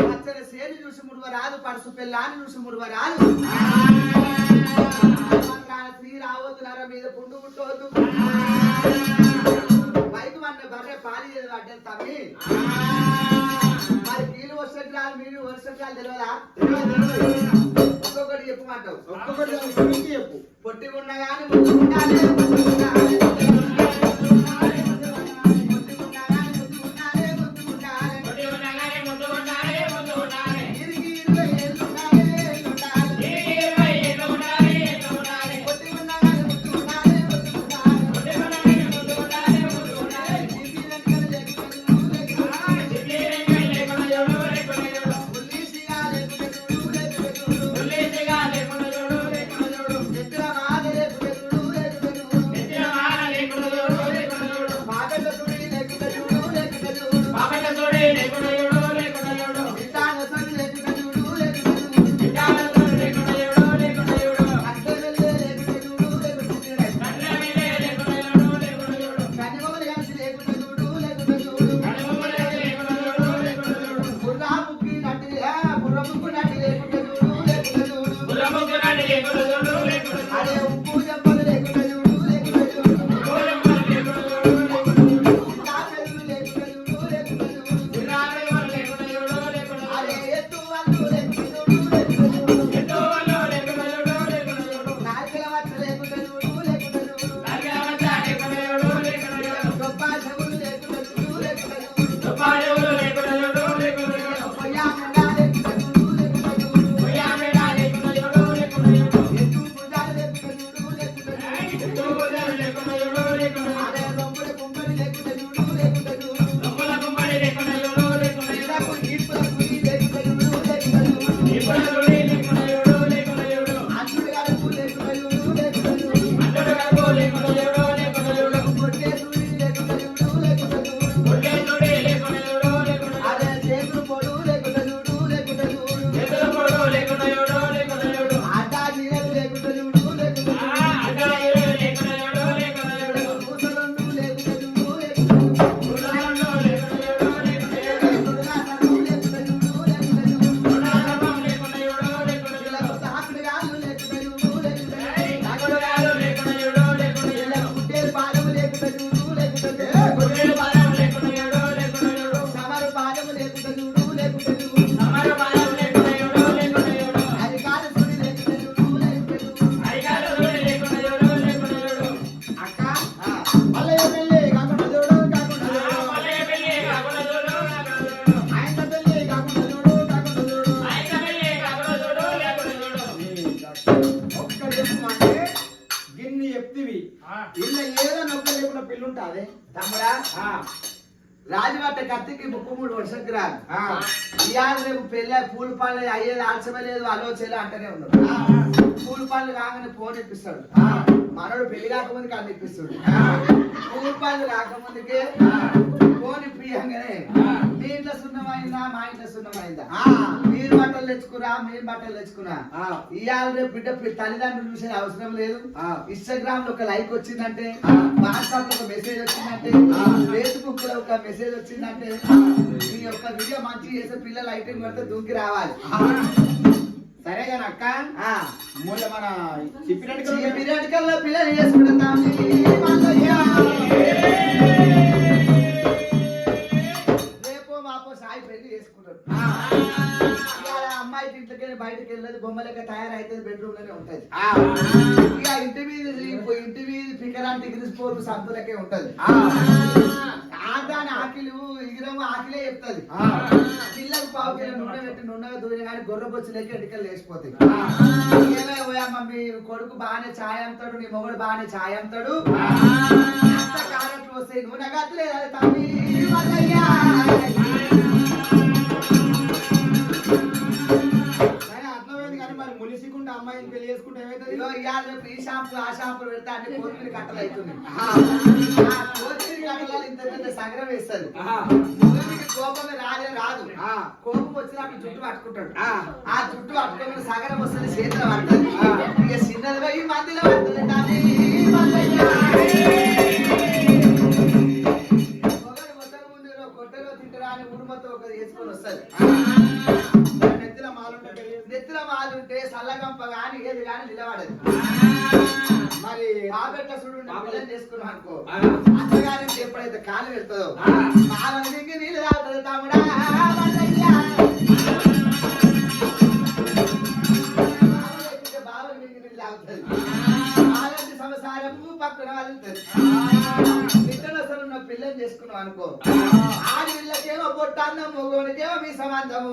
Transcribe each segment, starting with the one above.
పచ్చని సేను చూసి ముడువరాదు, పడుసు పిల్లాన్ని చూసి ముడువరాదు. స్త్రీ రావద్దు, నర మీద పుండు పుట్టవద్దు. బయట మన బర్రె పాలి అంటే తమ్మి మరి నీళ్ళు వర్షకు రాదు, మీరు వర్షకు రాదు తెలియదా? ఒక్కొక్కటి చెప్పమంటావు, ఒక్కొక్కటి చెప్పు. పొట్టిగున్నా కానీ ముట్టుకుంటానే రాజవాట కత్తికి ముక్కుమూడు వర్షకు రాదు. ఇవాళ రేపు పెళ్ళ పూల పనులు అయ్యేది ఆలస్యమే లేదు, ఆలోచన అంటేనే ఉన్నాడు. పూల పనులు కాగానే ఫోన్ ఇప్పిస్తాడు, మనోడు పెళ్లి కాకముందుకే అన్ని ఇప్పిస్తాడు. పూల పనులు రాకముందుకే ఫోన్ ఇప్పియంగానే మీ ఇంట్లో సున్నమైందా, మా ఇంట్లో సున్నమైందా, మీరు బట్టలు తెచ్చుకురా, మీరు బట్టలు తెచ్చుకున్నా. ఇవాళ రేపు బిడ్డ తల్లిదండ్రులు చూసేది అవసరం లేదు. ఇన్స్టాగ్రామ్ లో ఒక లైక్ వచ్చిందంటే, వాట్సాప్ లో ఒక మెసేజ్ వచ్చిందంటే, ఫేస్బుక్ లో ఒక మెసేజ్ వచ్చిందంటే, మీ యొక్క వీడియో మంచి చేసే పిల్లలు ఐటెం పడితే దూకి రావాలి. సరే కానీ అక్క మొన్న మన పిల్లలు పిల్లలు చేసుకుంటాం. రేపో మాపో సాయి పెళ్లి చేసుకుంటారు. అమ్మాయి ఇంట్లోకి బయటకు వెళ్ళదు, బొమ్మలక తయారైతుంది, బెడ్రూమ్ లోనే ఉంటది. ఇక ఇంటి మీద పికరాంటి ఎగిరిసిపోతూ సంతులకే ఉంటది. ఆదాని ఆకిలు ఎగిరము ఆకిలే చెప్తది. పిల్లలకు పావు కిలో నూనె పెట్టి నూనెగా దూరి కానీ గొర్రె బొచ్చులకి ఎడికలు లేచిపోతాయి. ఏమే పోయమ్మ, మీ కొడుకు బాగానే ఛాయ్ అమ్ముతాడు, నీ మొగుడు బాగానే ఛాయ్ అమ్ముతాడు, అంత కారట్లు వస్తాయి, నూనె గట్లేదు అది తమ్మి. అమ్మాయిని పెళ్లి చేసుకుంటే ఏమైతుంది? ఈ షాంపూ ఆ షాంపూ పెడితే అన్ని కోతిని కట్టలు అవుతుంది. కోతిని కట్టలు ఇంత పెద్ద సగరం వేస్తుంది. కోపమే రాదు. కోపం వచ్చినప్పుడు జుట్టు పట్టుకుంటాడు. ఆ జుట్టు పట్టుకుని సగరం వస్తుంది, చేతిలో పడుతుంది. ఇక చిన్నది పోయి మందిలో పడుతుంది. కొట్టలు తింటారా అని ఊరు మొత్తం ఒకరు చేసుకొని వస్తుంది. నెత్తిన మాలుంటే పెళ్లి చేసుకుంటే నెత్తిన మాలుంటే సల్లగంప గాని ఏది గాని నిలబడదు. మరి బాబెట్ట సుడు పిల్లలు చేసుకున్నాం అనుకో, అత్తగారికి ఎప్పుడైతే కాలు పెడుతుందో బావని దిగి నీళ్ళు తాగుతుంది తమ్ముడా బావని దిగి నీళ్ళు తాగుతుంది. అలాంటి సంసారము పక్కన వదులుతుంది. నిద్రలో ఉన్న పిల్లని చేసుకున్నాం అనుకో, ఆడి వీళ్ళకేమో బొట్టన్నం, మొగోనికేమో మీ సంబంధము.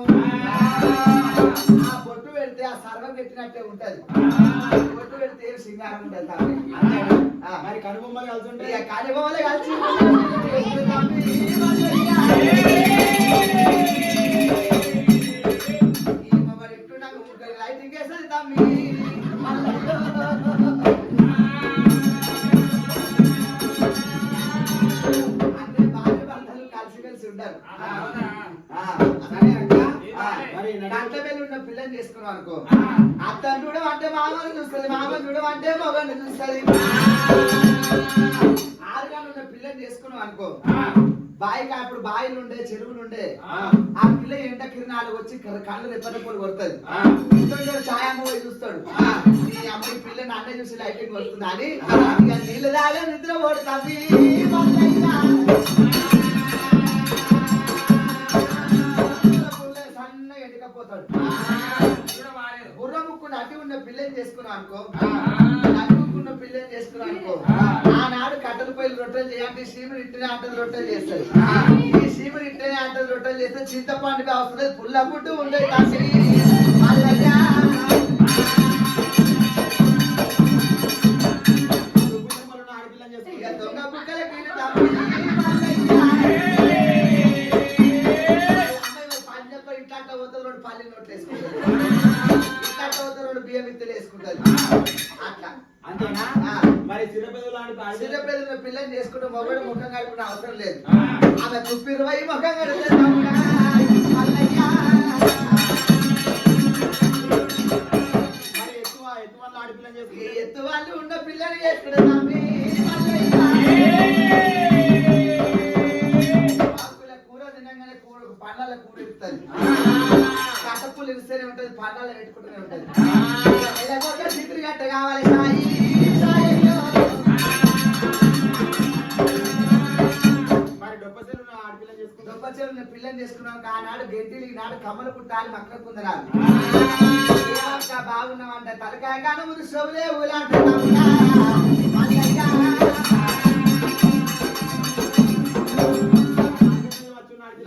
ఆ బొట్టు పెడితే ఆ సర్వం పెట్టినట్టే ఉంటది. బొట్టు పెడితే ఏం సింగారం ఉంటది తమ్మి. మరి కనుబొమ్మలు కలిసి ఉంటే ఇక కనుబొమ్మలే కలిసి మరి ఎట్టున్నాక ముగ్గురు లైటింగ్ వేస్తుంది తమ్మి. అంటే భార్య భర్తలు కలిసి ఉంటారు. సరే అక్క. మరి గంట వెళ్ళి ఉన్న పిల్లని చేసుకున్నాం అనుకో, అత్తను చూడడం అంటే మామని చూస్తుంది, మామని చూడడం అంటే మగని చూస్తుంది. ఆరుగానే ఉన్న పిల్లని చేసుకున్నాం అనుకో, బాయికి అప్పుడు బాయిలు ఉండే చెరువులు ఉండే ఆ పిల్ల ఎండ కిరణాలు వచ్చి కళ్ళు రెప్పరెప్పలు కొడుతుంది. ఛాయమ్మ పోయి చూస్తాడు, ఈ అమ్మాయి పిల్లని అన్న చూసి లైటింగ్ వస్తుంది అని ఇక నీళ్ళు తాగే నిద్ర ఓడుతుంది. సన్నగా ఎండకపోతాడు. బుర్ర ముక్కుని అడ్డు ఉన్న పిల్లని చేసుకున్నాం అనుకో, అడ్డుకున్న పిల్లని చేసుకున్నాం అనుకో, ఆనాడు కట్టెల పొయ్యిలు రొట్టెలు చేయాలంటే సీమని ఇట్టనే అంటది రొట్టెలు చేస్తుంది. ఈ సీమని ఇట్టనే అంటది రొట్టెలు చేస్తే చింతపండుగా వస్తుంది, పుల్ల పుట్టు ఉండే కాసి ఆడపిల్లని చేసుకుంటే ఇక దొంగ బుక్కల ఇట్లా పోతుంది, రెండు పల్లి నోట్లు వేసుకుంటుంది, ఇట్లా పోతే రెండు బియ్యం విత్తులు వేసుకుంటుంది. అట్లా అంతేనా? మరి చిరపెదలు చిన్నపిల్లల పిల్లని చేసుకుంటే మొగడు ముఖం కడుపున అవసరం లేదు. ఆమె తుప్పిరువై ముఖం కడుతుంది. మరి ఎక్కువ వాళ్ళ ఆడపిల్లని చేసుకుంటే ఎత్తు వాళ్ళు ఉన్న పిల్లని చేసుకుంటే కూర తినగానే పండ్ల కూర ఇస్తుంది, కట్టపులు ఇస్తూనే ఉంటది, పండ్లలో పెట్టుకుంటూనే ఉంటది. చిత్రి గట్ట కావాలి సాయి సాయి. మరి డొప్పచెరు ఆడపిల్లని చేసుకుంటే దొబ్బచెరు పిల్లని చేసుకున్నాం. ఆనాడు గెంటిలు ఈనాడు కమ్మలు పుట్టాలి మక్కల కుందరాలు బాగున్నామంట తలకాయ కాను ముందు సోలే ఊలాంట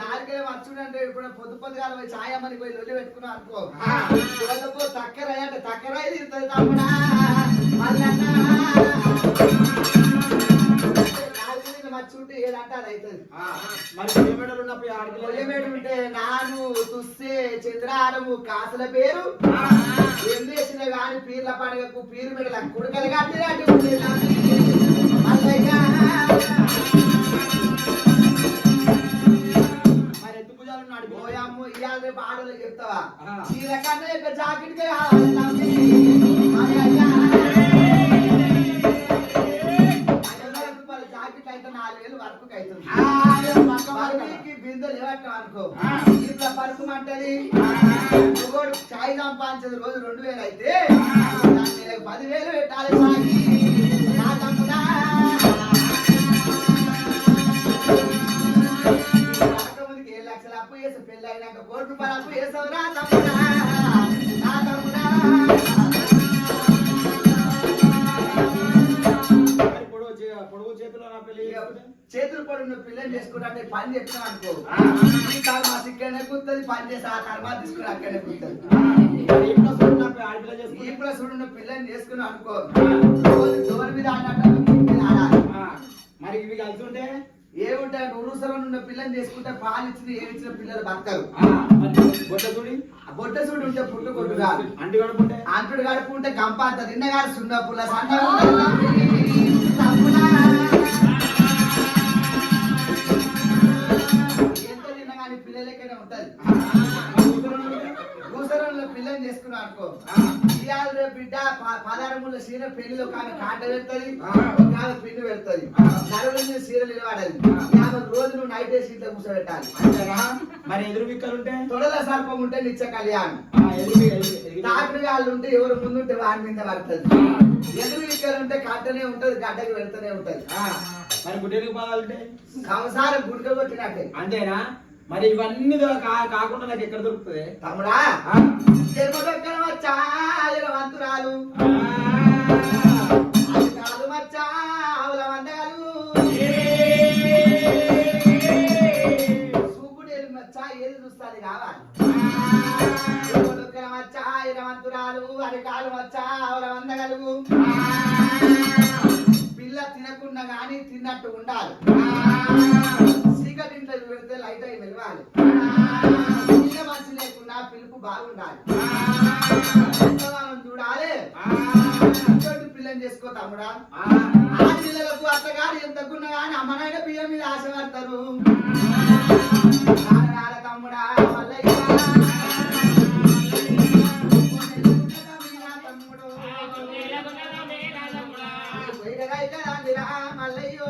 నాలుగే వచ్చుడంటే ఇప్పుడు పొద్దు పొద్దుగాల పోయి ఛాయమ్మని పోయి లొల్లి పెట్టుకున్నాం అనుకో, తక్కరాయి అంటే తక్కరాయి తిరుగుతుంది తమ్ముడా మళ్ళన్నా మచ్చుంటే ఏదంటే అది అవుతుంది. మరి పొలిమేడలు ఉన్నప్పుడు ఆడపిల్ల పొలిమేడు ఉంటే నాను తుస్సే చంద్రారము కాసుల పేరు ఏం చేసిన గాని పీర్ల పండుగకు పీరు మెడల కుడకలు కట్టినట్టు మరి ఎత్తు పూజలు ఆడపిల్ల ఓయమ్మ ఇవాళ రేపు ఆడలు చెప్తావా చీర కన్నా యొక్క జాకెట్ జాకెట్ అయితే 4000 వరకు అవుతుంది. బిందెలు ఏమంటాం అనుకో, ఇట్లా పరుపు అంటది. ఒకడు చాయ్ సంపాదించేది రోజు 2000 అయితే దాని మీద 10,000 పెట్టాలి సాగి నా తమ్ముడా. ముందుకి 7 లక్షల అప్పు చేసి పెళ్ళి అయినాక 1 కోటి రూపాయలు అప్పు చేసావురా తమ్ముడా నా తమ్ముడా. పొడుగు చేతిలో నా పెళ్లి చేతులు పడి పిల్లని చేసుకుంటే పని చెప్పినా అనుకో, ఈ తర్వాత ఇక్కడనే కూర్తుంది, పని చేసి ఆ తర్వాత తీసుకుని అక్కడనే కూర్తుంది. ఈ ప్లస్ ఉన్న పిల్లని చేసుకున్నా అనుకో, డోర్ మీద ఆడాలి. మరి ఇవి కలిసి ఉంటే ఏముంటాయి, నూరుసరం ఉన్న పిల్లని చేసుకుంటే పాలు ఇచ్చిన ఏమిచ్చిన పిల్లలు బతకరు. బొట్ట చూడు ఉంటే పుట్టు కొట్టు కాదు, అంటు గడుపుంటే అంటుడు గడుపుంటే గంప అంత తిన్నగాడు సున్న పుల్ల సన్న పిల్లలకైనా ఉంటది. భూసరంలో పిల్ల పిల్లని చేసుకున్నాం అనుకో ఇవాళ రేపు బిడ్డ 16 ముళ్ళ సీర పెళ్లిలో కానీ కాట పెడుతుంది ఒక పిండి పెడుతుంది నలుగురు సీరలు నిలబడాలి 50 రోజులు నైట్ సీట్లో కూర్చోబెట్టాలి అంతేనా మరి ఎదురు విక్కలుంటే తొడల సర్పం ఉంటే నిత్య కళ్యాణం తాకుడు వాళ్ళు ఉంటే ఎవరు ముందుంటే వాడి మీద పడుతుంది ఎదురు విక్కలు ఉంటే కట్టనే ఉంటది గడ్డకి వెళ్తూనే ఉంటది మరి గుడ్డెలకు పాదాలంటే సంసారం గుడిక కొట్టినట్టే అంతేనా మరి ఇవన్నీ కాకుండా నాకు ఎక్కడ దొరుకుతుంది తమ్ముడా ఎరుమదొక్కల వచ్చా వంతురాలు కాలు వచ్చా ఆవుల వందగాలు చూపుడు ఎరుము వచ్చా ఏది చూస్తుంది కావాలి ఎరుమదొక్కల వచ్చా వంతురాలు అరికాలు వచ్చా ఆవుల వందగలుగు పిల్ల తినకుండా గాని తిన్నట్టు ఉండాలి చీకటింట్లో పెడితే లైట్ అయి వెలవాలి పిల్ల మంచి లేకుండా పిలుపు బాగుండాలి చూడాలి పిల్లని చేసుకో తమ్ముడా ఆ పిల్లలకు అత్తగారు ఎంతకున్నా గాని అమ్మనైనా బియ్యం మీద ఆశపడతారు తమ్ముడా తమ్ముడు మల్లయ్యో